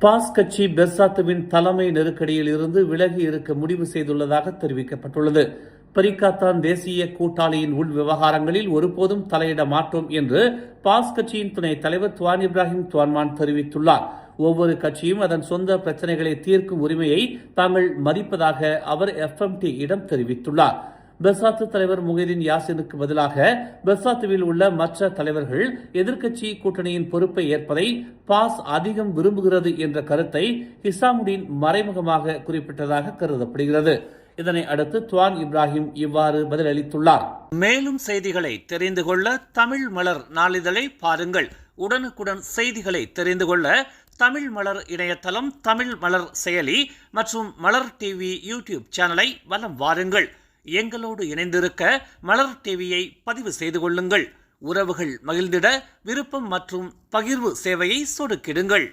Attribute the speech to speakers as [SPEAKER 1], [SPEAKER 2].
[SPEAKER 1] Pass கட்சி பெர்சாத்துவின் தலைமை நெருக்கடியில் இருந்து விலகி இருக்க முடிவு செய்துள்ளதாக தெரிவிக்கப்பட்டுள்ளது. பரிகாத்தான் தேசிய கூட்டாளியின் உள் விவகாரங்களில் ஒருபோதும் தலையிட மாட்டோம் என்று பாஸ் கட்சியின் துணைத் தலைவர் துவான் இப்ராஹிம் துவான்மான் தெரிவித்துள்ளார். ஒவ்வொரு கட்சியும் அதன் சொந்த பிரச்சனைகளை தீர்க்கும் உரிமையை தாங்கள் மதிப்பதாக அவர் FMT இடம் தெரிவித்துள்ளார். பெர்சாத்து தலைவர் முகைதீன் யாசினுக்கு பதிலாக பெர்சாத்துவில் உள்ள மற்ற தலைவர்கள் எதிர்க்கட்சி கூட்டணியின் பொறுப்பை ஏற்பதை பாஸ் அதிகம் விரும்புகிறது என்ற கருத்தை ஹிசாமுடீன் மறைமுகமாக குறிப்பிட்டதாக கருதப்படுகிறது. இதனை அடுத்து துவான் இப்ராஹிம் இவ்வாறு பதிலளித்துள்ளார். மேலும் செய்திகளை தெரிந்து கொள்ள தமிழ் மலர் நாளிதழை பாருங்கள். உடனுக்குடன் செய்திகளை தெரிந்து கொள்ள தமிழ் மலர் இணையதளம், தமிழ் மலர் செயலி மற்றும் மலர் டிவி யூடியூப் சேனலை வலம் வாருங்கள். எங்களோடு இணைந்திருக்க மலர் டிவியை பதிவு செய்து கொள்ளுங்கள். உறவுகள் மகிழ்ந்திட விருப்பம் மற்றும் பகிர்வு சேவையை சொடுக்கிடுங்கள்.